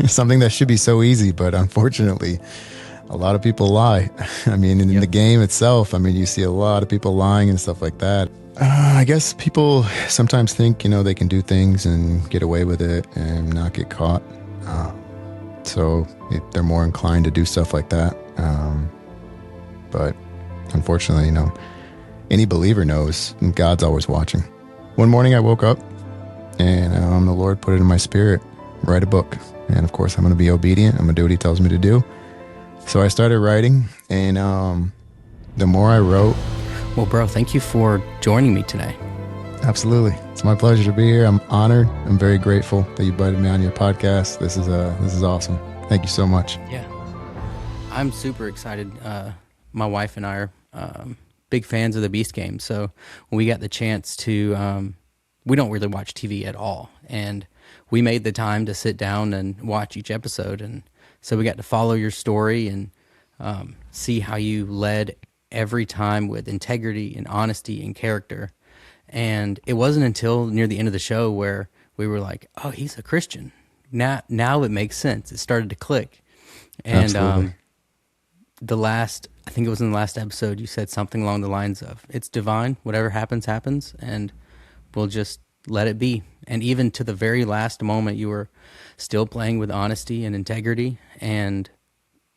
Something that should be so easy, but unfortunately, a lot of people lie. I mean, in the game itself, I mean, you see a lot of people lying and stuff like that. I guess people sometimes think, they can do things and get away with it and not get caught. So they're more inclined to do stuff like that. But unfortunately, any believer knows God's always watching. One morning I woke up and the Lord put it in my spirit, write a book. And of course, I'm going to be obedient. I'm going to do what he tells me to do. So I started writing, and the more I wrote... Well, bro, thank you for joining me today. Absolutely. It's my pleasure to be here. I'm honored. I'm very grateful that you invited me on your podcast. This is awesome. Thank you so much. Yeah. I'm super excited. My wife and I are big fans of the Beast game. So when we got the chance to... we don't really watch TV at all. And we made the time to sit down and watch each episode. And so we got to follow your story and see how you led every time with integrity and honesty and character. And it wasn't until near the end of the show where we were like, oh, he's a Christian. Now it makes sense. It started to click. And I think it was in the last episode, you said something along the lines of, it's divine, whatever happens, happens, and we'll just let it be. And even to the very last moment, you were still playing with honesty and integrity. And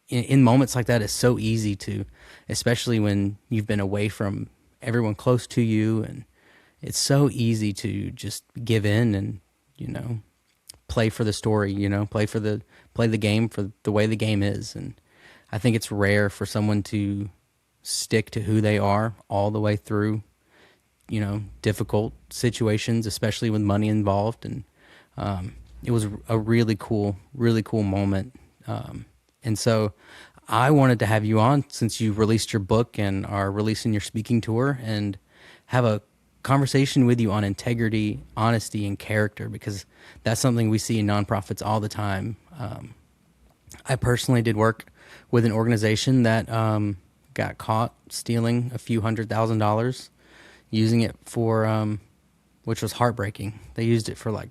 in moments like that, it's so easy to, especially when you've been away from everyone close to you, and it's so easy to just give in and, play for the story, play the game for the way the game is. And I think it's rare for someone to stick to who they are all the way through, difficult situations, especially with money involved. And it was a really cool moment. And so I wanted to have you on since you released your book and are releasing your speaking tour, and have a conversation with you on integrity, honesty, and character, because that's something we see in nonprofits all the time. I personally did work with an organization that got caught stealing a few $100,000, using it for, which was heartbreaking. They used it for like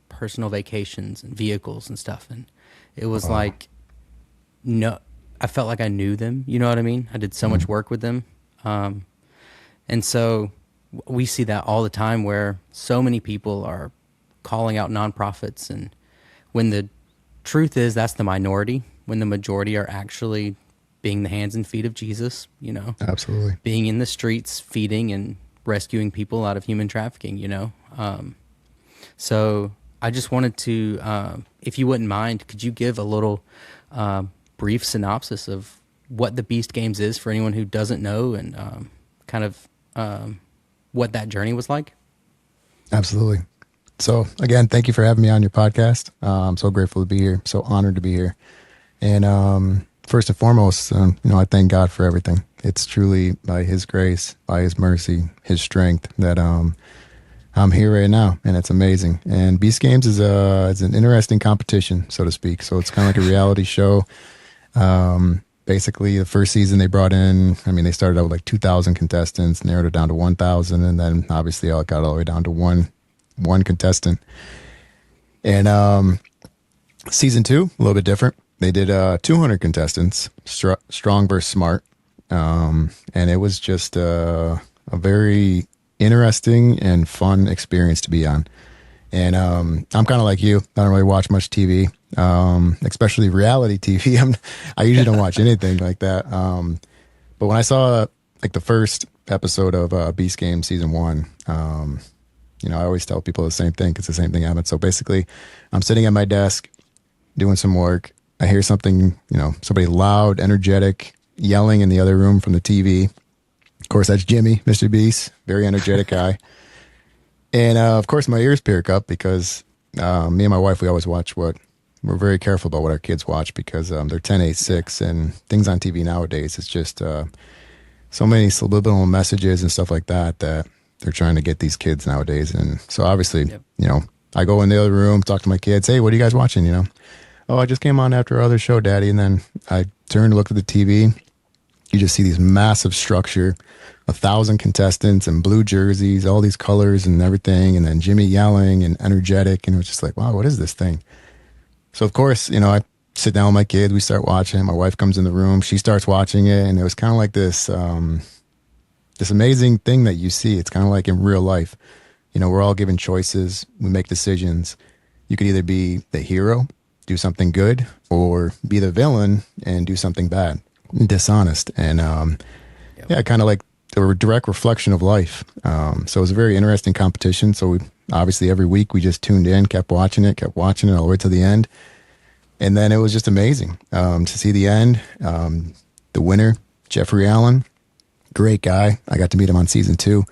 personal vacations and vehicles and stuff. And it was like, no, I felt like I knew them. You know what I mean? I did so much work with them. And so we see that all the time, where so many people are calling out nonprofits. And when the truth is that's the minority, when the majority are actually being the hands and feet of Jesus, Absolutely. Being in the streets, feeding and rescuing people out of human trafficking, So I just wanted to, if you wouldn't mind, could you give a little brief synopsis of what the Beast Games is for anyone who doesn't know, and kind of what that journey was like? Absolutely. So again, thank you for having me on your podcast. I'm so grateful to be here. So honored to be here. And first and foremost, I thank God for everything. It's truly by his grace, by his mercy, his strength that I'm here right now, and it's amazing. And Beast Games is an interesting competition, so to speak. So it's kind of like a reality show. Basically, the first season they brought in, they started out with like 2,000 contestants, narrowed it down to 1,000, and then obviously it got all the way down to one contestant. And season 2, a little bit different. They did 200 contestants, strong versus smart. And it was just a very interesting and fun experience to be on. And I'm kind of like you. I don't really watch much TV, especially reality TV. I usually don't watch anything like that. But when I saw like the first episode of Beast Game season 1, I always tell people the same thing, because the same thing happened. So basically, I'm sitting at my desk doing some work. I hear something, somebody loud, energetic, yelling in the other room from the TV. Of course, that's Jimmy, MrBeast, very energetic guy. And of course, my ears perk up, because me and my wife, we always watch we're very careful about what our kids watch, because they're 10, 8, 6, and things on TV nowadays, it's just so many subliminal messages and stuff like that they're trying to get these kids nowadays. And so obviously, I go in the other room, talk to my kids, hey, what are you guys watching, Oh, I just came on after our other show, Daddy. And then I turn to look at the TV. You just see these massive structure, 1,000 contestants and blue jerseys, all these colors and everything. And then Jimmy yelling and energetic. And it was just like, wow, what is this thing? So of course, I sit down with my kids, we start watching. My wife comes in the room, she starts watching it, and it was kind of like this amazing thing that you see. It's kind of like in real life. We're all given choices, we make decisions. You could either be the hero, do something good, or be the villain and do something bad, dishonest. And Yep. yeah, kind of like a direct reflection of life. So it was a very interesting competition. So we obviously every week we just tuned in, kept watching it all the way to the end. And then it was just amazing to see the end. The winner, Jeffrey Allen, great guy. I got to meet him on season 2.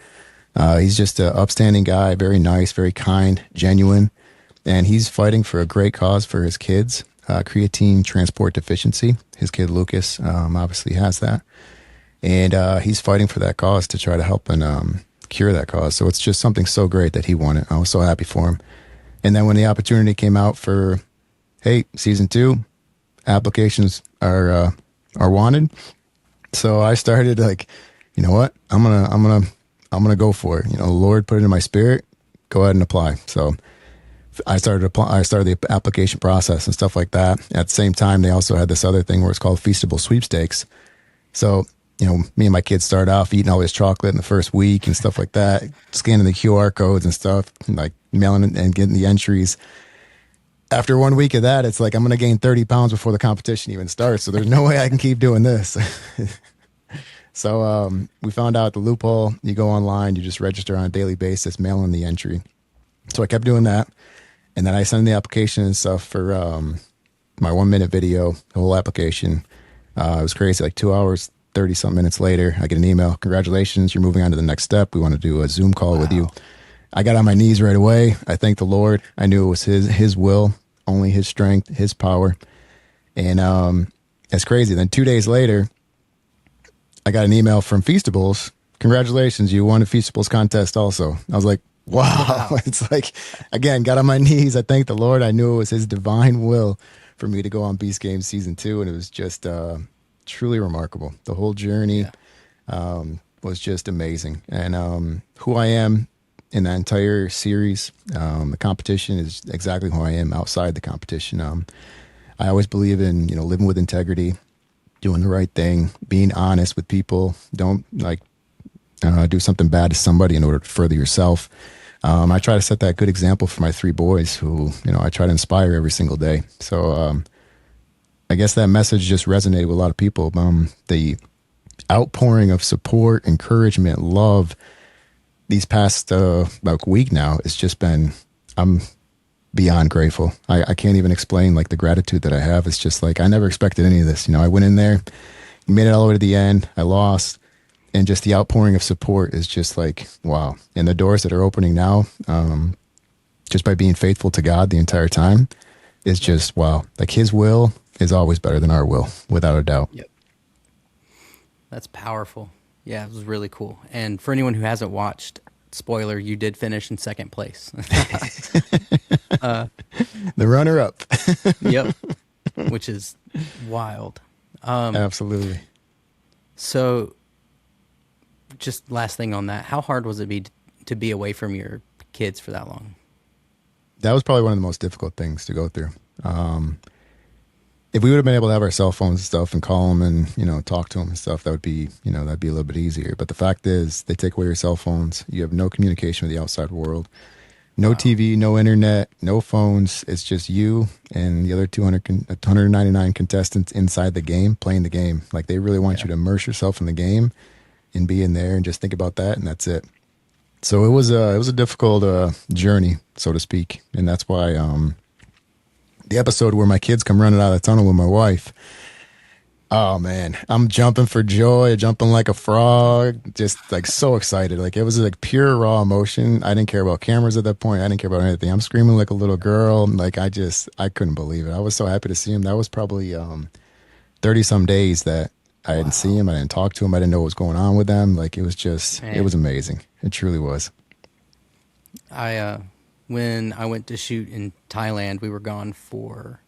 He's just an upstanding guy, very nice, very kind, genuine. And he's fighting for a great cause for his kids, creatine transport deficiency. His kid Lucas obviously has that. And he's fighting for that cause to try to help and cure that cause. So it's just something so great that he won it. I was so happy for him. And then when the opportunity came out for, hey, season 2, applications are wanted. So I started like, you know what? I'm gonna go for it. The Lord put it in my spirit. Go ahead and apply. So I started the application process and stuff like that. At the same time, they also had this other thing where it's called Feastable Sweepstakes. So me and my kids started off eating all this chocolate in the first week and stuff like that, scanning the QR codes and stuff, and like mailing it and getting the entries. After 1 week of that, it's like I'm going to gain 30 pounds before the competition even starts. So there's no way I can keep doing this. So we found out the loophole. You go online, you just register on a daily basis, mail in the entry. So I kept doing that. And then I sent in the application and stuff for my 1 minute video, the whole application. It was crazy, like 2 hours, 30 something minutes later, I get an email. Congratulations, you're moving on to the next step. We want to do a Zoom call with you. I got on my knees right away. I thanked the Lord. I knew it was his will, only his strength, his power. And it's crazy. Then 2 days later, I got an email from Feastables. Congratulations, you won a Feastables contest also. I was like, wow. It's like, again, got on my knees. I thanked the Lord. I knew it was his divine will for me to go on Beast Games season 2. And it was just truly remarkable. The whole journey was just amazing. And who I am in that entire series, the competition is exactly who I am outside the competition. I always believe in, living with integrity, doing the right thing, being honest with people. Don't do something bad to somebody in order to further yourself. I try to set that good example for my 3 boys who, I try to inspire every single day. So I guess that message just resonated with a lot of people. The outpouring of support, encouragement, love these past about week now, it's just been, I'm beyond grateful. I can't even explain like the gratitude that I have. It's just like, I never expected any of this. I went in there, made it all the way to the end. I lost. And just the outpouring of support is just like, wow. And the doors that are opening now, just by being faithful to God the entire time, is just, wow. Like his will is always better than our will, without a doubt. Yep. That's powerful. Yeah, it was really cool. And for anyone who hasn't watched, spoiler, you did finish in second place. The runner up. Yep. Which is wild. Absolutely. So just last thing on that, how hard was it to be away from your kids for that long? That was probably one of the most difficult things to go through. If we would have been able to have our cell phones and stuff and call them and, talk to them and stuff, that would be, that'd be a little bit easier. But the fact is, they take away your cell phones. You have no communication with the outside world. No TV, no internet, no phones. It's just you and the other 199 contestants inside the game, playing the game. Like they really want you to immerse yourself in the game and be in there and just think about that, and that's it. So it was a difficult journey, so to speak. And that's why the episode where my kids come running out of the tunnel with my wife, oh man, I'm jumping for joy, jumping like a frog, just like so excited. Like it was like pure raw emotion. I didn't care about cameras at that point. I didn't care about anything. I'm screaming like a little girl. Like I couldn't believe it. I was so happy to see him. That was probably 30 some days that I didn't see him. I didn't talk to him. I didn't know what was going on with them. Like it was just, it was amazing. It truly was. When I went to shoot in Thailand, we were gone for,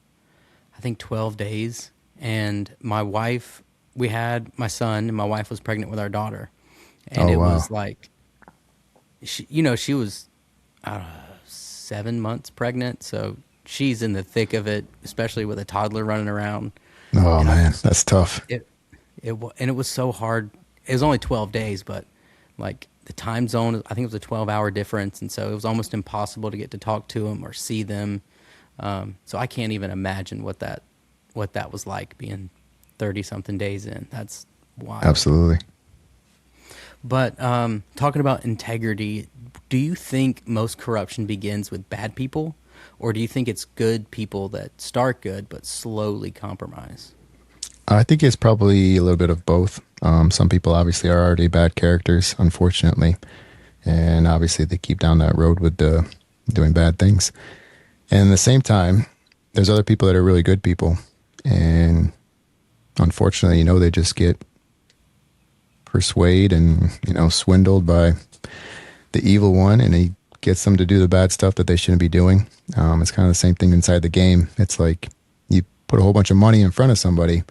I think, 12 days. And my wife, we had my son, and my wife was pregnant with our daughter. And it was like, she was 7 months pregnant. So she's in the thick of it, especially with a toddler running around. Oh And man, that's tough. and it was so hard. It was only 12 days, but like the time zone, I think it was a 12-hour difference, and so it was almost impossible to get to talk to them or see them. So I can't even imagine what that was like being 30 something days in. That's wild. Absolutely. But talking about integrity, do you think most corruption begins with bad people, or do you think it's good people that start good but slowly compromise? I think it's probably a little bit of both. Some people obviously are already bad characters, unfortunately, and obviously they keep down that road with doing bad things. And at the same time, there's other people that are really good people, and unfortunately, they just get persuaded and swindled by the evil one, and he gets them to do the bad stuff that they shouldn't be doing. It's kind of the same thing inside the game. It's like you put a whole bunch of money in front of somebody.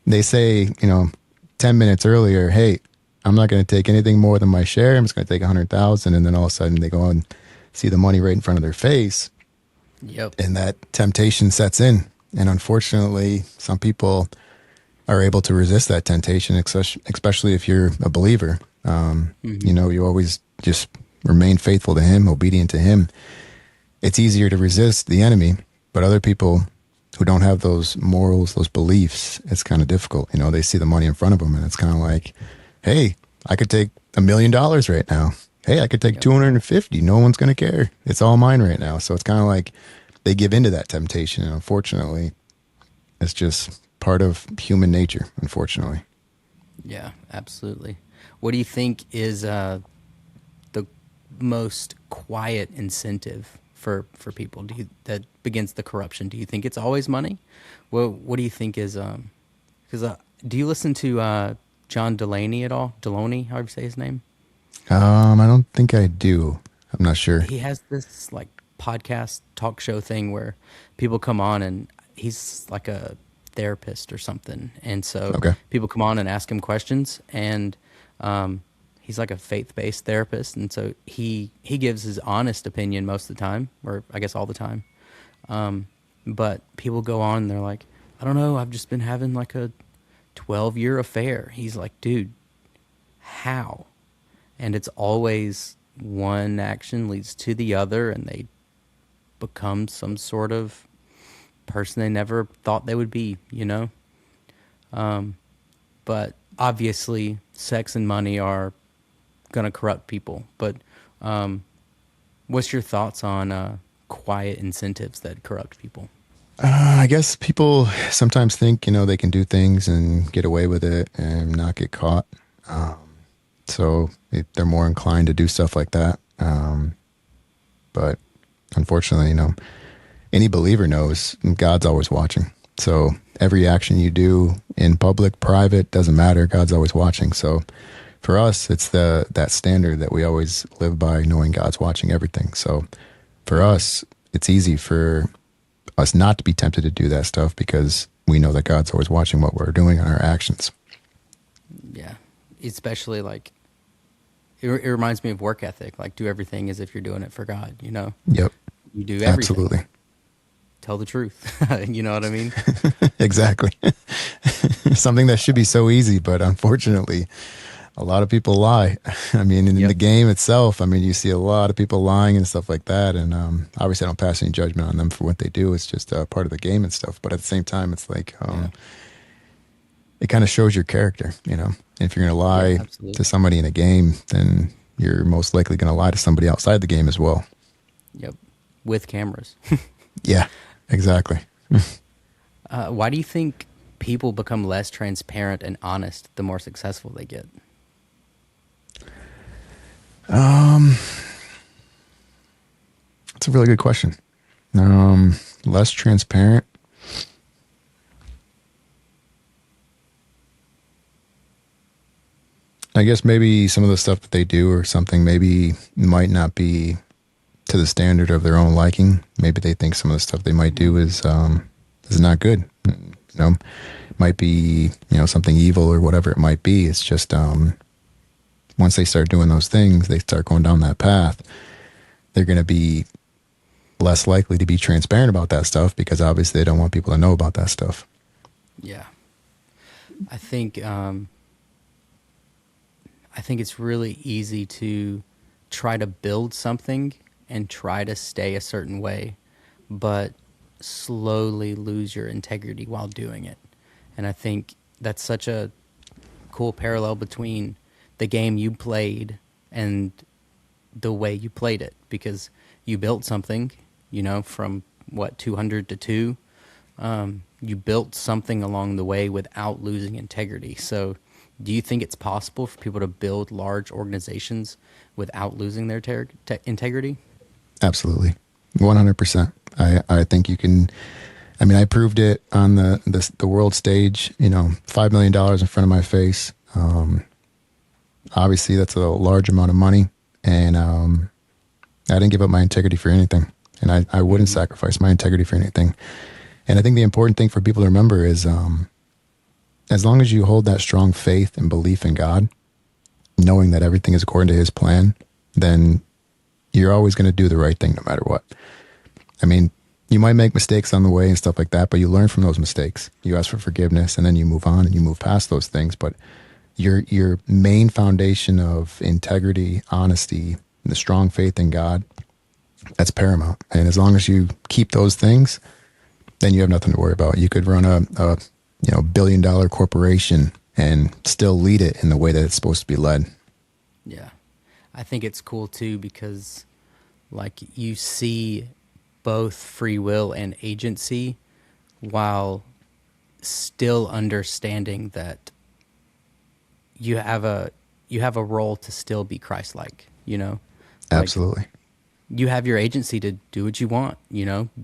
They say, 10 minutes earlier, hey, I'm not going to take anything more than my share. I'm just going to take 100,000. And then all of a sudden they go and see the money right in front of their face. Yep. And that temptation sets in. And unfortunately, some people are able to resist that temptation, especially if you're a believer. You always just remain faithful to him, obedient to him. It's easier to resist the enemy, but other people who don't have those morals, those beliefs, it's kind of difficult. They see the money in front of them and it's kind of like, hey, I could take $1 million right now. Hey, I could take 250. No one's going to care. It's all mine right now. So it's kind of like they give into that temptation. And unfortunately, it's just part of human nature, unfortunately. Yeah, absolutely. What do you think is the most quiet incentive for people that begins the corruption? Do you think it's always money? Well, what do you think is because do you listen to John Delaney at all? Deloney, however you say his name. I don't think I do. I'm not sure. He has this like podcast talk show thing where people come on and he's like a therapist or something, and so people come on and ask him questions, and he's like a faith-based therapist, and so he gives his honest opinion most of the time, or I guess all the time. But people go on and they're like, I don't know, I've just been having like a 12-year affair. He's like, dude, how? And it's always one action leads to the other, and they become some sort of person they never thought they would be, But obviously, sex and money are going to corrupt people. But what's your thoughts on quiet incentives that corrupt people? I guess people sometimes think, they can do things and get away with it and not get caught. So they're more inclined to do stuff like that. But unfortunately, any believer knows God's always watching. So every action you do in public, private, doesn't matter. God's always watching. So for us, it's that standard that we always live by, knowing God's watching everything. So for us, it's easy for us not to be tempted to do that stuff because we know that God's always watching what we're doing and our actions. Yeah, especially like it reminds me of work ethic. Like, do everything as if you're doing it for God. Yep. You do everything. Absolutely. Tell the truth. You know what I mean? Exactly. Something that should be so easy, but unfortunately, a lot of people lie. I mean, in the game itself, you see a lot of people lying and stuff like that. And obviously, I don't pass any judgment on them for what they do. It's just part of the game and stuff. But at the same time, it's like it kind of shows your character. If you're going to lie to somebody in a game, then you're most likely going to lie to somebody outside the game as well. Yep, with cameras. Yeah, exactly. Why do you think people become less transparent and honest the more successful they get? That's a really good question. Less transparent. I guess maybe some of the stuff that they do or something maybe might not be to the standard of their own liking. Maybe they think some of the stuff they might do is not good. Might be, something evil or whatever it might be. It's just once they start doing those things, they start going down that path, they're going to be less likely to be transparent about that stuff because obviously they don't want people to know about that stuff. Yeah. I think it's really easy to try to build something and try to stay a certain way, but slowly lose your integrity while doing it. And I think that's such a cool parallel between the game you played and the way you played it, because you built something, from what, 200 to 2. You built something along the way without losing integrity. So do you think it's possible for people to build large organizations without losing their integrity? Absolutely. 100%. I think you can. I mean, I proved it on the world stage, $5 million in front of my face. Obviously that's a large amount of money, and I didn't give up my integrity for anything, and I wouldn't sacrifice my integrity for anything. And I think the important thing for people to remember is, as long as you hold that strong faith and belief in God, knowing that everything is according to his plan, then you're always going to do the right thing no matter what. I mean, you might make mistakes on the way and stuff like that, but you learn from those mistakes. You ask for forgiveness, and then you move on and you move past those things. But your main foundation of integrity, honesty, and the strong faith in God, that's paramount. And as long as you keep those things, then you have nothing to worry about. You could run a $1 billion corporation and still lead it in the way that it's supposed to be led. Yeah. I think it's cool too, because like you see both free will and agency while still understanding that you have a role to still be Christ-like, Absolutely. Like, you have your agency to do what you want,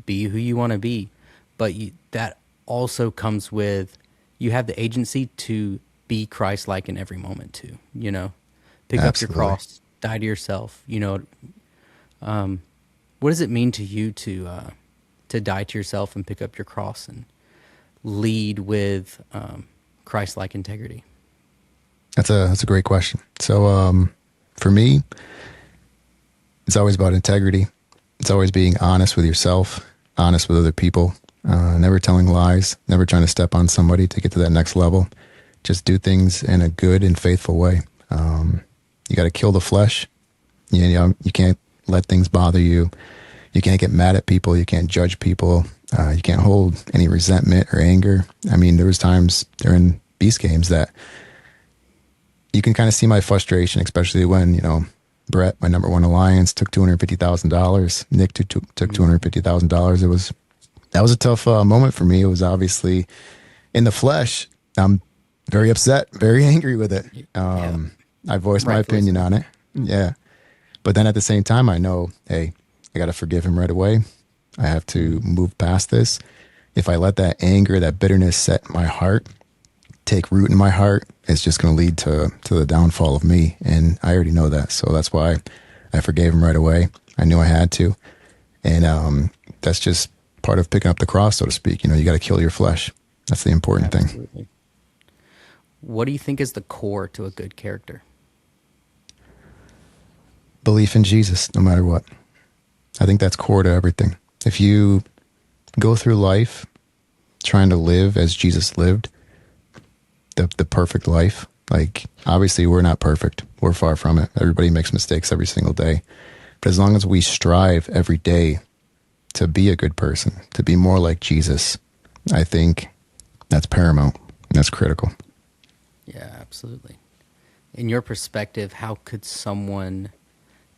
be who you want to be. But that also comes with, you have the agency to be Christ-like in every moment too, pick up your cross, die to yourself, what does it mean to you to die to yourself and pick up your cross and lead with Christ-like integrity? That's a great question. So for me, it's always about integrity. It's always being honest with yourself, honest with other people, never telling lies, never trying to step on somebody to get to that next level. Just do things in a good and faithful way. You got to kill the flesh. You can't let things bother you. You can't get mad at people. You can't judge people. You can't hold any resentment or anger. I mean, there was times during Beast games that you can kind of see my frustration, especially when, Brett, my number one alliance, took $250,000. Nick took $250,000. That was a tough moment for me. It was obviously in the flesh. I'm very upset, very angry with it. I voiced my opinion on it. Yeah. But then at the same time, I know, hey, I got to forgive him right away. I have to move past this. If I let that anger, that bitterness set in my heart, take root in my heart, it's just going to lead to the downfall of me. And I already know that. So that's why I forgave him right away. I knew I had to. And that's just part of picking up the cross, so to speak. You got to kill your flesh. That's the important thing. What do you think is the core to a good character? Belief in Jesus, no matter what. I think that's core to everything. If you go through life trying to live as Jesus lived, the perfect life, like, obviously we're not perfect. We're far from it. Everybody makes mistakes every single day. But as long as we strive every day to be a good person, to be more like Jesus, I think that's paramount. And that's critical. Yeah, absolutely. In your perspective, how could someone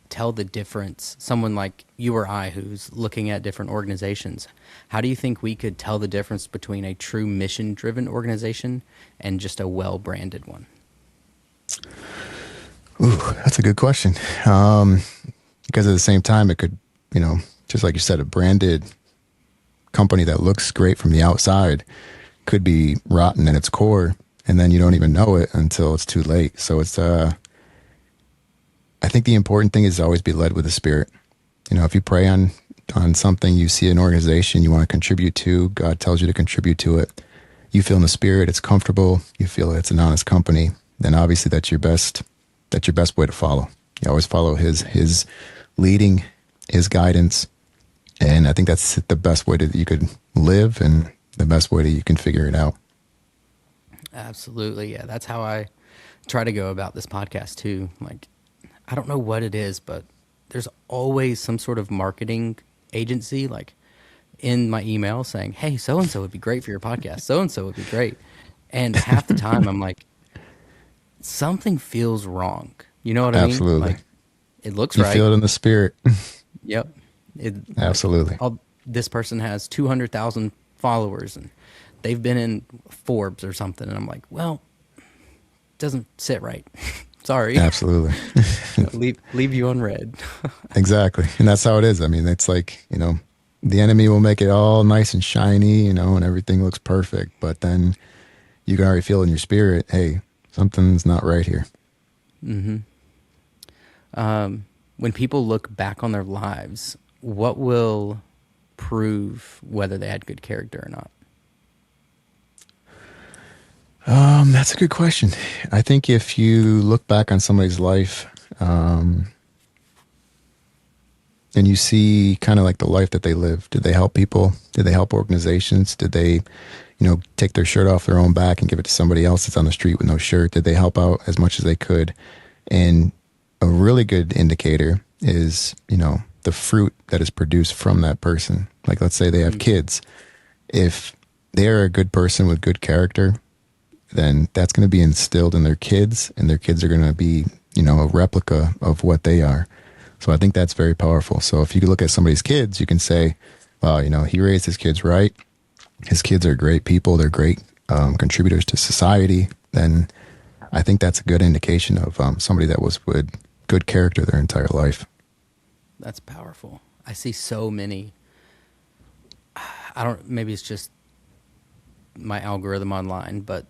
tell the difference? Someone like you or I who's looking at different organizations, how do you think we could tell the difference between a true mission-driven organization and just a well-branded one? Ooh, that's a good question. Because at the same time, it could, just like you said, a branded company that looks great from the outside could be rotten in its core, and then you don't even know it until it's too late. So it's, I think the important thing is to always be led with the Spirit. If you pray on something, you see an organization you want to contribute to, God tells you to contribute to it, you feel in the Spirit, it's comfortable, you feel it's an honest company, then obviously that's your best way to follow. You always follow his leading, his guidance, And I think that's the best way that you could live and the best way that you can figure it out. Absolutely. Yeah. That's how I try to go about this podcast too. Like, I don't know what it is, but there's always some sort of marketing agency like in my email saying, "Hey, so and so would be great for your podcast. So and so would be great." And half the time I'm like, something feels wrong. You know what I mean? Absolutely. Like, it looks You right. feel it in the spirit. Yep. It like Absolutely. this person has 200,000 followers and they've been in Forbes or something, and I'm like, well, doesn't sit right. Sorry. Absolutely. Leave you unread. Exactly. And that's how it is. I mean, it's like, the enemy will make it all nice and shiny, and everything looks perfect. But then you can already feel in your spirit, hey, something's not right here. When people look back on their lives, what will prove whether they had good character or not? That's a good question. I think if you look back on somebody's life, and you see kind of like the life that they lived, did they help people? Did they help organizations? Did they, take their shirt off their own back and give it to somebody else that's on the street with no shirt? Did they help out as much as they could? And a really good indicator is, the fruit that is produced from that person. Like, let's say they have kids. If they're a good person with good character, then that's going to be instilled in their kids, and their kids are going to be, a replica of what they are. So I think that's very powerful. So if you look at somebody's kids, you can say, well, he raised his kids right. His kids are great people. They're great contributors to society. Then I think that's a good indication of somebody that was with good character their entire life. That's powerful. I see so many. Maybe it's just my algorithm online, but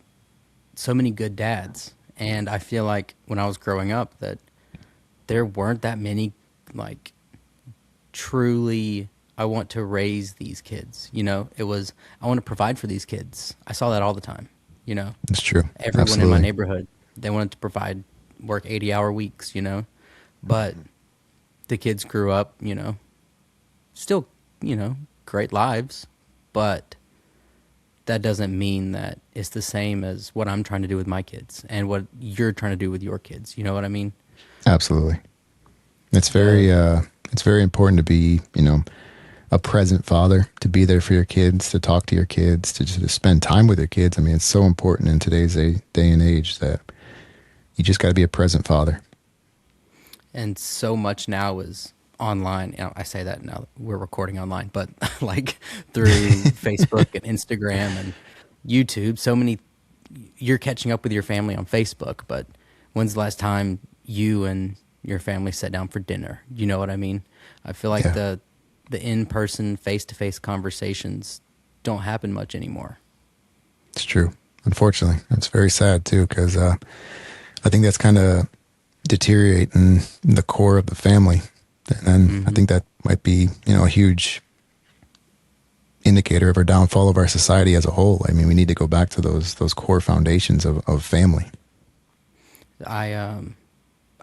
so many good dads. And I feel like when I was growing up that there weren't that many like truly I want to raise these kids. It was I want to provide for these kids. I saw that all the time. It's true. Everyone Absolutely. in my neighborhood, they wanted to provide, work 80-hour weeks, but the kids grew up, still, great lives, but that doesn't mean that it's the same as what I'm trying to do with my kids and what you're trying to do with your kids. You know what I mean? Absolutely. It's very important to be, a present father, to be there for your kids, to talk to your kids, to just spend time with your kids. I mean, it's so important in today's day and age that you just got to be a present father. And so much now is online. I say that now we're recording online, but like through Facebook and Instagram and YouTube, so many, you're catching up with your family on Facebook, but when's the last time you and your family sat down for dinner? You know what I mean? I feel like the in-person, face-to-face conversations don't happen much anymore. It's true. Unfortunately, it's very sad too, because I think that's kind of deteriorating the core of the family. And I think that might be, a huge indicator of our downfall of our society as a whole. I mean, we need to go back to those core foundations of family. I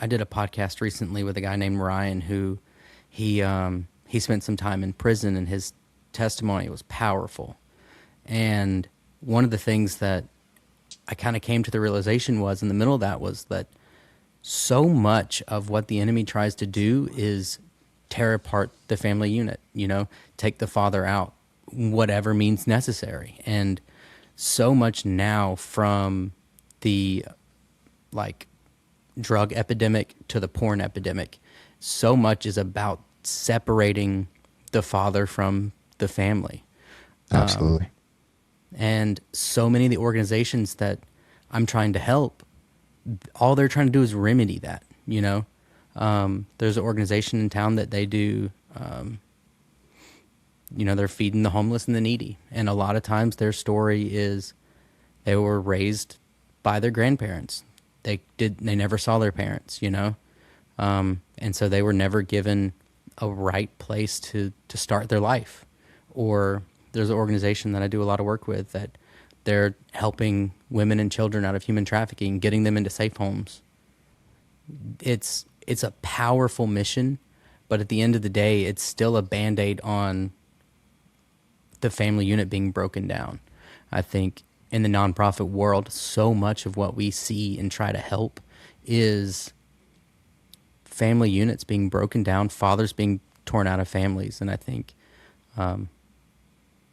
did a podcast recently with a guy named Ryan who he spent some time in prison, and his testimony was powerful. And one of the things that I kind of came to the realization was in the middle of that was that so much of what the enemy tries to do is tear apart the family unit, take the father out, whatever means necessary. And so much now, from the like drug epidemic to the porn epidemic, so much is about separating the father from the family. Absolutely. And so many of the organizations that I'm trying to help, all they're trying to do is remedy that, There's an organization in town that they do, they're feeding the homeless and the needy. And a lot of times their story is they were raised by their grandparents. They never saw their parents, and so they were never given a right place to start their life. Or there's an organization that I do a lot of work with that they're helping women and children out of human trafficking, getting them into safe homes. It's a powerful mission, But at the end of the day, it's still a band-aid on the family unit being broken down. I think in the nonprofit world, so much of what we see and try to help is family units being broken down, fathers being torn out of families. And I think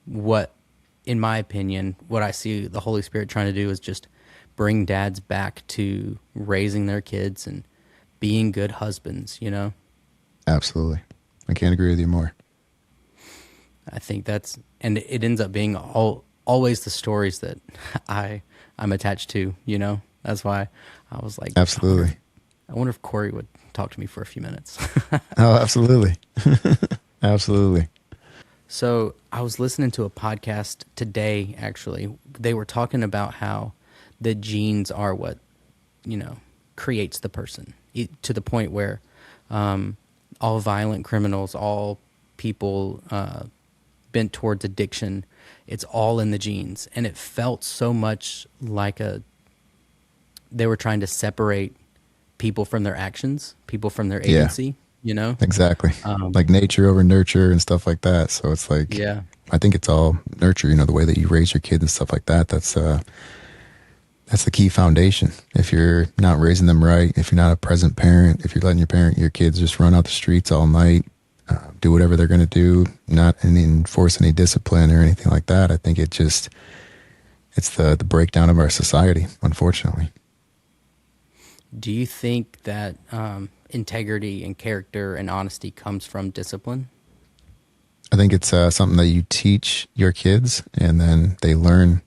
what, in my opinion, what I see the Holy Spirit trying to do is just bring dads back to raising their kids and being good husbands, you know? Absolutely. I can't agree with you more. I think that's, and it ends up being always the stories that I'm attached to, you know? That's why I was like, Absolutely. I wonder if Cory would talk to me for a few minutes. Oh, absolutely. Absolutely. So I was listening to a podcast today, actually. They were talking about how the genes are what, you know, creates the person to the point where all violent criminals, all people bent towards addiction, it's all in the genes. And it felt so much like they were trying to separate people from their actions, people from their Yeah. agency, you know? Exactly. Like nature over nurture and stuff like that. So it's like, Yeah. I think it's all nurture, you know, the way that you raise your kids and stuff like that. That's the key foundation. If you're not raising them right, if you're not a present parent, if you're letting your kids just run out the streets all night, do whatever they're going to do, not enforce any discipline or anything like that, I think it's the breakdown of our society, unfortunately. Do you think that integrity and character and honesty comes from discipline? I think it's something that you teach your kids, and then they learn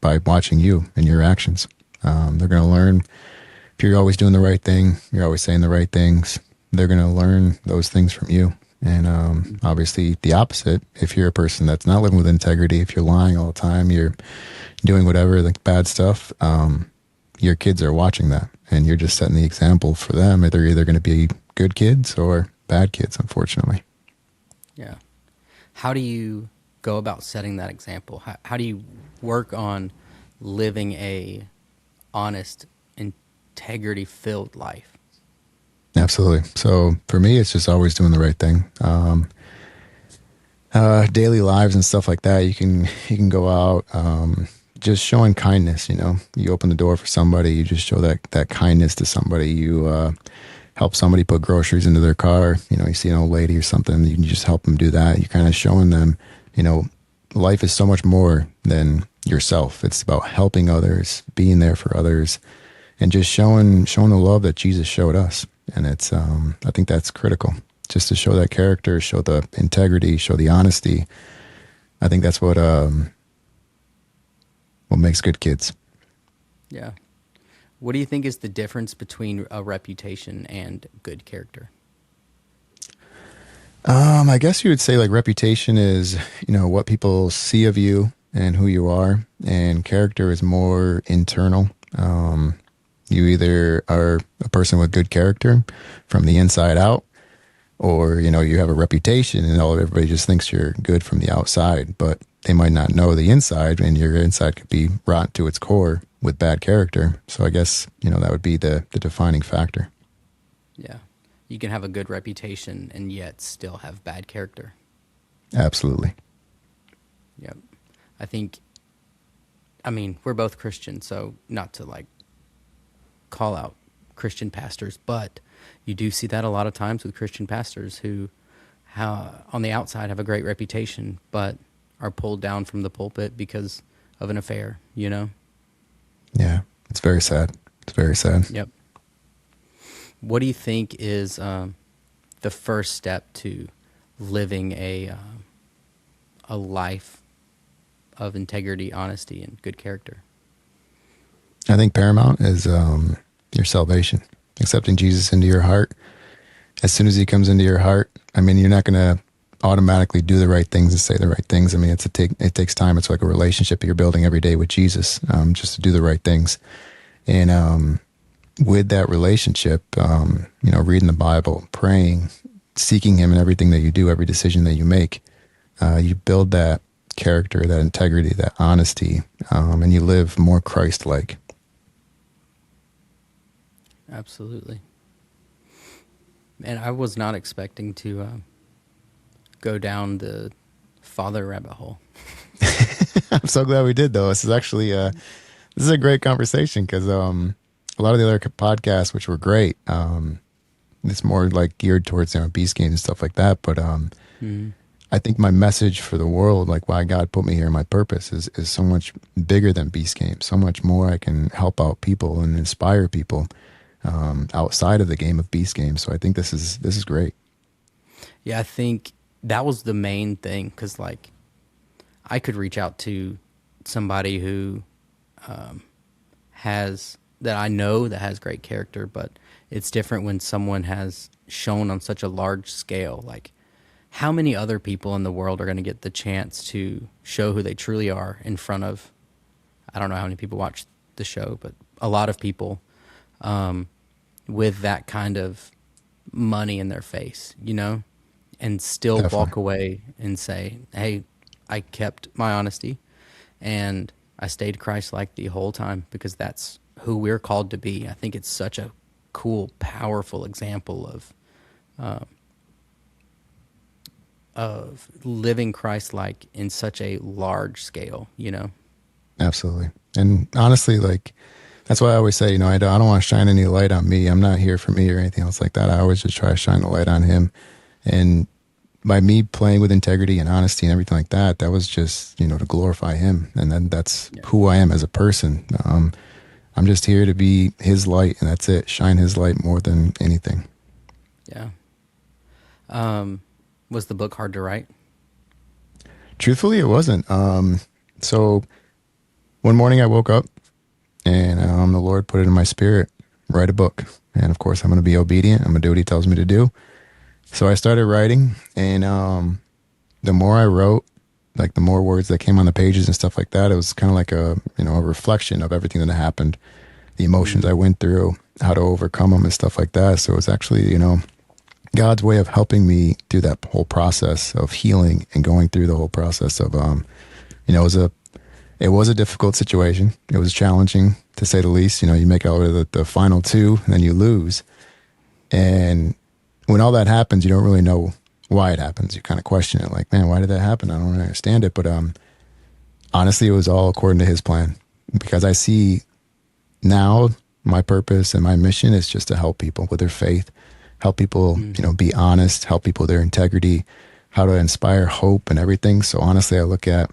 by watching you and your actions. They're going to learn if you're always doing the right thing, you're always saying the right things, they're going to learn those things from you. And obviously the opposite, if you're a person that's not living with integrity, if you're lying all the time, you're doing whatever, like bad stuff, your kids are watching that, and you're just setting the example for them. They're either going to be good kids or bad kids, unfortunately. Yeah. How do you go about setting that example? How do you work on living a honest, integrity-filled life? Absolutely. So for me, it's just always doing the right thing. Daily lives and stuff like that. You can go out, just showing kindness. You know, you open the door for somebody, you just show that kindness to somebody. You help somebody put groceries into their car. You know, you see an old lady or something, you can just help them do that. You're kind of showing them, you know, life is so much more than yourself. It's about helping others, being there for others, and just showing the love that Jesus showed us. And it's I think that's critical, just to show that character, show the integrity, show the honesty. I think that's what makes good kids. Yeah. What do you think is the difference between a reputation and good character? I guess you would say like reputation is, you know, what people see of you and who you are, and character is more internal. You either are a person with good character from the inside out, or, you know, you have a reputation and everybody just thinks you're good from the outside, but they might not know the inside, and your inside could be rotten to its core with bad character. So I guess, you know, that would be the defining factor. Yeah. You can have a good reputation and yet still have bad character. Absolutely. Yep. I mean, we're both Christian, so not to like call out Christian pastors, but you do see that a lot of times with Christian pastors who on the outside have a great reputation, but are pulled down from the pulpit because of an affair, you know? Yeah. It's very sad. It's very sad. Yep. What do you think is the first step to living a life of integrity, honesty, and good character? I think paramount is your salvation, accepting Jesus into your heart. As soon as he comes into your heart, I mean, you're not going to automatically do the right things and say the right things. I mean, it takes time. It's like a relationship that you're building every day with Jesus, just to do the right things. And with that relationship, you know, reading the Bible, praying, seeking him in everything that you do, every decision that you make, you build that character, that integrity, that honesty, and you live more Christ-like. Absolutely. And I was not expecting to go down the father rabbit hole. I'm so glad we did though. This is actually this is a great conversation because a lot of the other podcasts, which were great, it's more like geared towards beast games and stuff like that. But Mm. I think my message for the world, like why God put me here, my purpose is so much bigger than beast games. So much more I can help out people and inspire people outside of the game of beast games. So I think this is great. Yeah, I think that was the main thing because, like, I could reach out to somebody who has that I know that has great character, but it's different when someone has shown on such a large scale. Like, how many other people in the world are going to get the chance to show who they truly are in front of? I don't know how many people watch the show, but a lot of people with that kind of money in their face, you know, and still Definitely. walk away and say, "Hey, I kept my honesty and I stayed Christ-like the whole time because that's who we're called to be." I think it's such a cool, powerful example of living Christ-like in such a large scale, you know. Absolutely. And honestly, like that's why I always say, I don't want to shine any light on me. I'm not here for me or anything else like that. I always just try to shine the light on him. And by me playing with integrity and honesty and everything like that, that was just, to glorify him. And then that's Yeah. who I am as a person. I'm just here to be his light and that's it. Shine his light more than anything. Yeah. Was the book hard to write? Truthfully, it wasn't. So one morning I woke up and the Lord put it in my spirit, write a book. And of course, I'm going to be obedient. I'm going to do what he tells me to do. So I started writing, and the more I wrote, like the more words that came on the pages and stuff like that, it was kind of like a reflection of everything that happened, the emotions Mm. I went through, how to overcome them and stuff like that. So it was actually, God's way of helping me through that whole process of healing and going through the whole process of, it was a difficult situation. It was challenging to say the least. You make it over the final two and then you lose. And when all that happens, you don't really know why it happens. You kind of question it like, man, why did that happen? I don't really understand it. But honestly, it was all according to his plan because I see now my purpose and my mission is just to help people with their faith, help people, Mm. be honest, help people with their integrity, how to inspire hope and everything. So honestly, I look at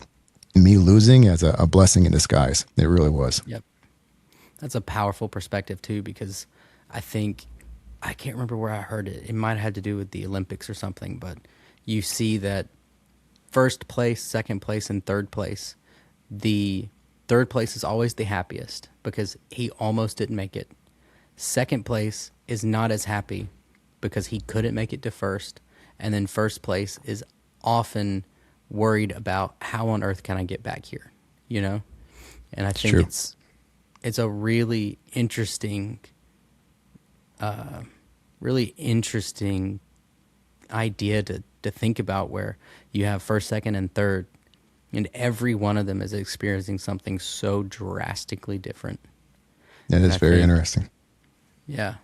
me losing as a blessing in disguise. It really was. Yep. That's a powerful perspective too, because I think I can't remember where I heard it. It might have had to do with the Olympics or something, but you see that first place, second place, and third place, the third place is always the happiest because he almost didn't make it. Second place is not as happy because he couldn't make it to first. And then first place is often worried about how on earth can I get back here, you know? And I It's think true. it's a really interesting idea to think about where you have first, second, and third, and every one of them is experiencing something so drastically different. It And is I very think, interesting. yeah,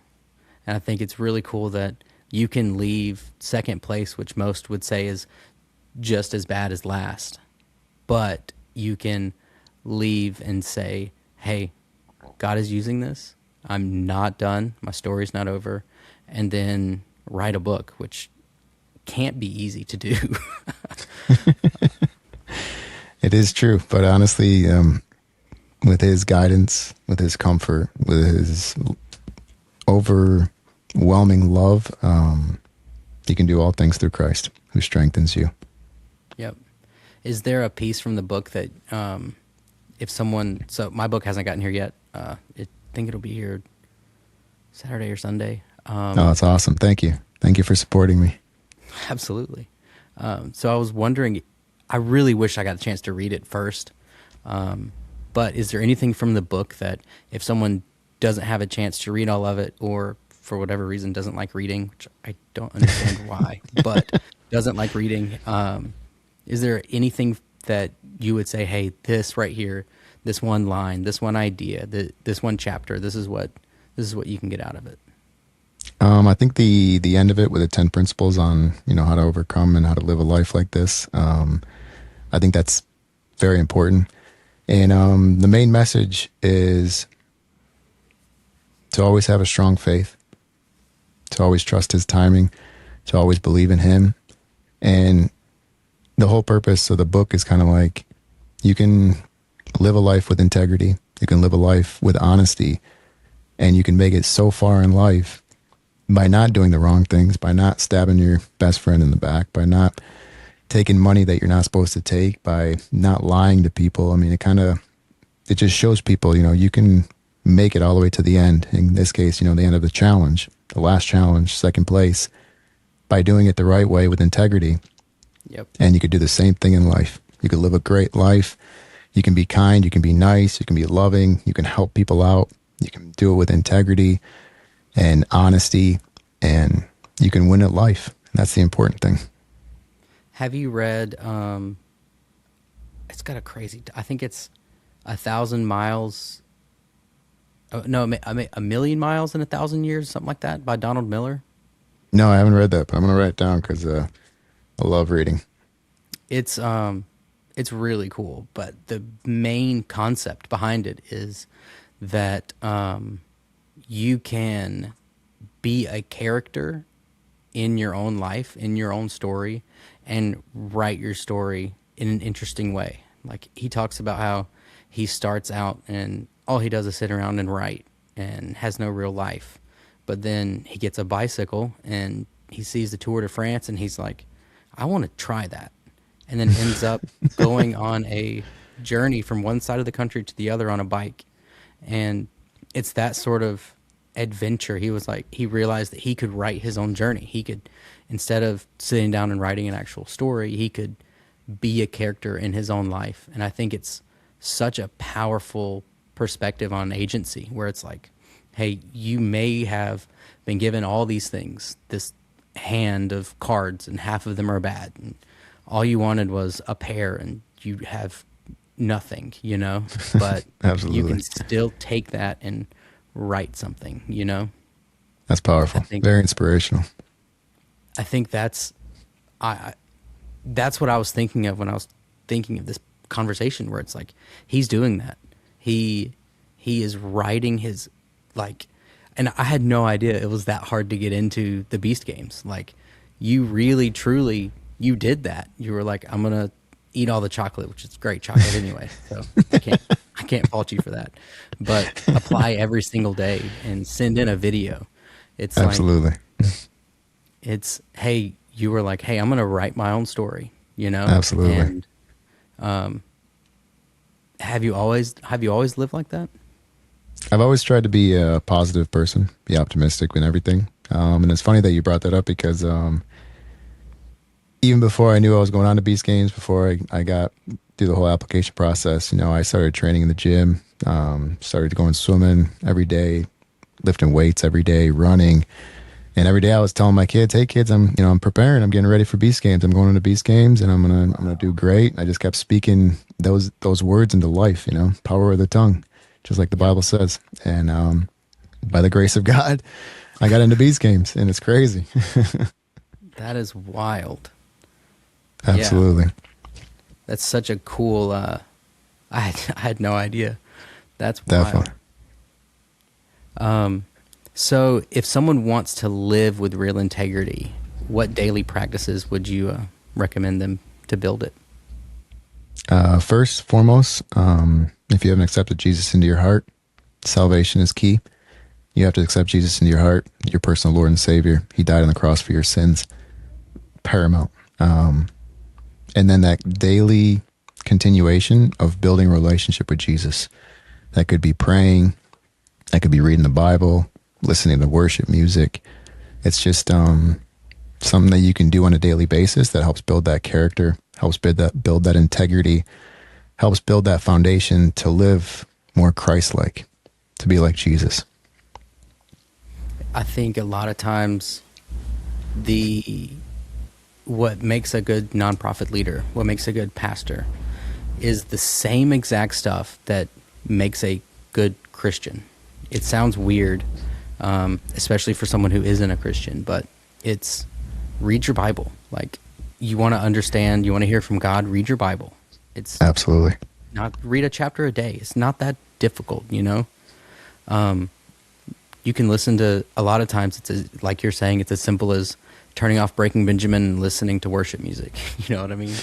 and I think it's really cool that you can leave second place, which most would say is just as bad as last, but you can leave and say, hey, God is using this. I'm not done. My story's not over. And then write a book, which can't be easy to do. It is true. But honestly, with his guidance, with his comfort, with his overwhelming love, you can do all things through Christ who strengthens you. Yep. Is there a piece from the book that, if someone, so my book hasn't gotten here yet. I think it'll be here Saturday or Sunday. Oh, that's awesome. Thank you. Thank you for supporting me. Absolutely. So I was wondering, I really wish I got a chance to read it first. But is there anything from the book that if someone doesn't have a chance to read all of it or for whatever reason doesn't like reading, which I don't understand why, but doesn't like reading, is there anything that you would say, hey, this right here, this one line, this one idea, this one chapter, this is what you can get out of it? I think the end of it with the 10 principles on, how to overcome and how to live a life like this. I think that's very important. And the main message is to always have a strong faith, to always trust his timing, to always believe in him. And the whole purpose of the book is kind of like, you can live a life with integrity, you can live a life with honesty, and you can make it so far in life by not doing the wrong things, by not stabbing your best friend in the back, by not taking money that you're not supposed to take, by not lying to people. I mean, it just shows people, you can make it all the way to the end. In this case, the end of the challenge, the last challenge, second place, by doing it the right way with integrity. Yep. And you could do the same thing in life. You could live a great life. You can be kind. You can be nice. You can be loving. You can help people out. You can do it with integrity and honesty, and you can win at life. And that's the important thing. Have you read, it's got I think it's 1,000 miles. Oh, no, a million miles in 1,000 years, something like that, by Donald Miller. No, I haven't read that, but I'm going to write it down because I love reading. It's really cool, but the main concept behind it is that you can be a character in your own life, in your own story, and write your story in an interesting way. Like, he talks about how he starts out and all he does is sit around and write and has no real life. But then he gets a bicycle and he sees the Tour de France and he's like, I want to try that. And then ends up going on a journey from one side of the country to the other on a bike. And it's that sort of adventure. He was like, he realized that he could write his own journey. He could, instead of sitting down and writing an actual story, he could be a character in his own life. And I think it's such a powerful perspective on agency, where it's like, hey, you may have been given all these things, this hand of cards, and half of them are bad, and all you wanted was a pair, and you have nothing, but Absolutely. You can still take that and write something, That's powerful. Very inspirational. I think that's what I was thinking of when I was thinking of this conversation, where it's like, he's doing that. He is writing his, like, and I had no idea it was that hard to get into the Beast games. Like, you really, truly, you did that. You were like, I'm going to eat all the chocolate, which is great chocolate anyway. So I can't fault you for that. But apply every single day and send in a video. It's absolutely. Hey, you were like, hey, I'm going to write my own story, Absolutely. And have you always lived like that? I've always tried to be a positive person, be optimistic in everything. And it's funny that you brought that up because even before I knew I was going on to Beast Games, before I got through the whole application process, I started training in the gym, started going swimming every day, lifting weights every day, running. And every day I was telling my kids, hey kids, I'm preparing, I'm getting ready for Beast Games. I'm going into Beast Games and I'm gonna do great. I just kept speaking those words into life, power of the tongue, just like the Bible says. And by the grace of God, I got into Beast Games, and it's crazy. That is wild. Absolutely. Yeah. That's such a cool, I had no idea. That's wild. Definitely. So if someone wants to live with real integrity, what daily practices would you recommend them to build it? First, foremost, if you haven't accepted Jesus into your heart, salvation is key. You have to accept Jesus into your heart, your personal Lord and Savior. He died on the cross for your sins. Paramount. And then that daily continuation of building a relationship with Jesus. That could be praying. That could be reading the Bible, listening to worship music. It's just something that you can do on a daily basis that helps build that character, helps build that integrity, helps build that foundation to live more Christ-like, to be like Jesus. I think a lot of times what makes a good nonprofit leader, what makes a good pastor, is the same exact stuff that makes a good Christian. It sounds weird, especially for someone who isn't a Christian. But it's read your Bible. Like, you want to understand, you want to hear from God, read your Bible. It's Absolutely. not read a chapter a day. It's not that difficult, you know. You can listen to, a lot of times like you're saying, it's as simple as turning off Breaking Benjamin and listening to worship music. You know what I mean?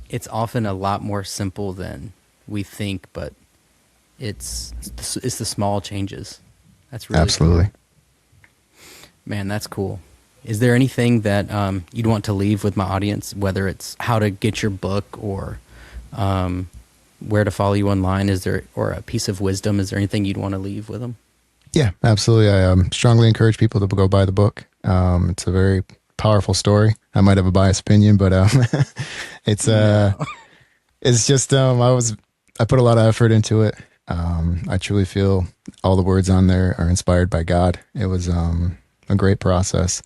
It's often a lot more simple than we think, but it's the small changes. That's really Absolutely. cool. Man, that's cool. Is there anything that you'd want to leave with my audience, whether it's how to get your book or where to follow you online? Or a piece of wisdom? Is there anything you'd want to leave with them? Yeah, absolutely. I strongly encourage people to go buy the book. It's a very powerful story. I might have a biased opinion, but it's it's just I put a lot of effort into it. I truly feel all the words on there are inspired by God. It was a great process,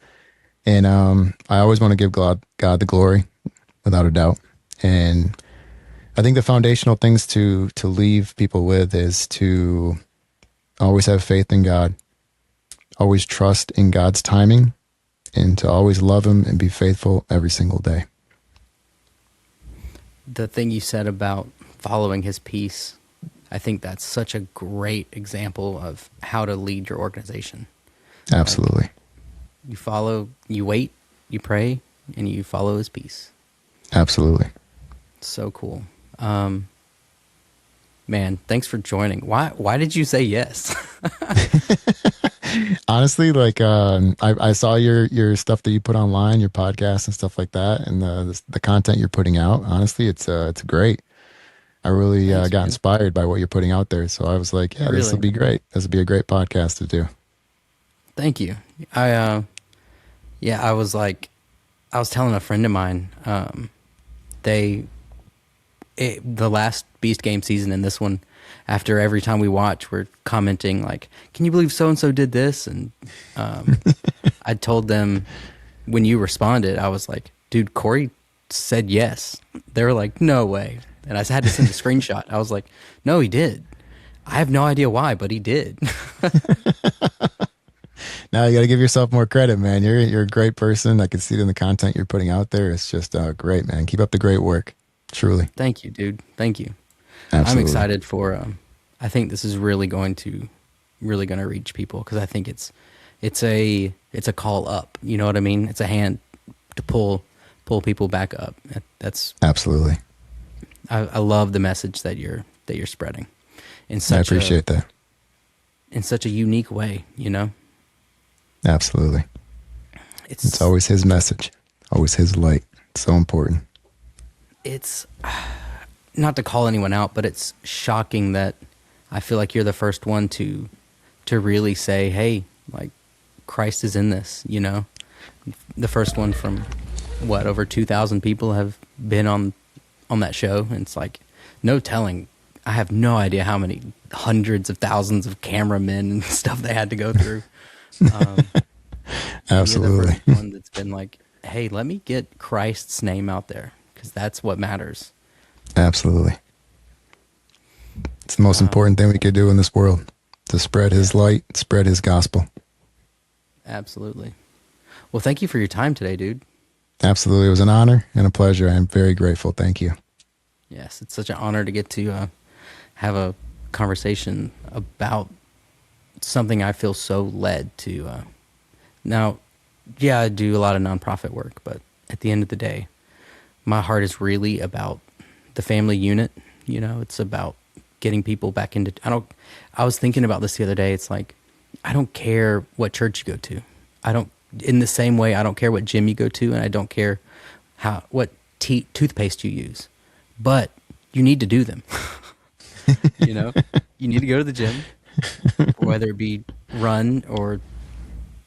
and I always want to give God the glory, without a doubt. And I think the foundational things to leave people with is to always have faith in God, always trust in God's timing, and to always love Him and be faithful every single day. The thing you said about following His peace, I think that's such a great example of how to lead your organization. Absolutely. Like, you wait, you pray, and you follow His peace. Absolutely. So cool. Man, thanks for joining. Why did you say yes? Honestly, like I saw your stuff that you put online, your podcast and stuff like that, and the content you're putting out. Honestly, it's great. I really Thanks, got man. inspired by what you're putting out there. So I was like, yeah, this will Really? be great. This will be a great podcast to do. Thank you. I was telling a friend of mine, the last Beast game season and this one, after every time we watch, we're commenting like, can you believe so-and-so did this? And I told them, when you responded, I was like, dude, Cory said yes. They were like, no way. And I had to send a screenshot. I was like, no, he did. I have no idea why, but he did. Now you got to give yourself more credit, man. You're a great person. I can see it in the content you're putting out there. It's just great, man. Keep up the great work. Truly. Thank you, dude. Thank you. Absolutely. I'm excited for. I think this is really going to reach people, because I think it's a call up. You know what I mean? It's a hand to pull people back up. That's absolutely. I love the message that you're spreading. I appreciate that. In such a unique way, you know. Absolutely. It's always His message, always His light. It's so important. It's not to call anyone out, but it's shocking that I feel like you're the first one to really say, hey, like, Christ is in this, you know. The first one from over 2,000 people have been on that show, and it's like, no telling. I have no idea how many hundreds of thousands of cameramen and stuff they had to go through. Absolutely. You're the first one that's been like, hey, let me get Christ's name out there, because that's what matters. Absolutely. It's the most important thing we could do in this world, to spread His light, spread His gospel. Absolutely. Well, thank you for your time today, dude. Absolutely. It was an honor and a pleasure. I am very grateful. Thank you. Yes, it's such an honor to get to have a conversation about something I feel so led to. Now, yeah, I do a lot of nonprofit work, but at the end of the day, my heart is really about the family unit. You know, it's about getting people back into. I was thinking about this the other day. It's like, I don't care what church you go to. In the same way, I don't care what gym you go to, and I don't care what toothpaste you use, but you need to do them. You know, you need to go to the gym, whether it be run or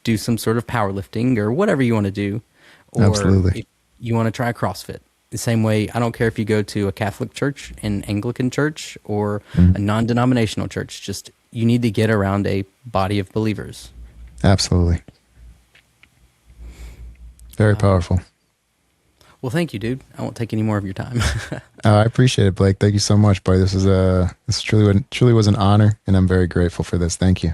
do some sort of powerlifting or whatever you want to do, or Absolutely. if you want to try CrossFit. The same way, I don't care if you go to a Catholic church, an Anglican church, or a non-denominational church. Just, you need to get around a body of believers. Absolutely. Very powerful. Well, thank you, dude. I won't take any more of your time. I appreciate it, Blake. Thank you so much, buddy. This truly was an honor, and I'm very grateful for this. Thank you.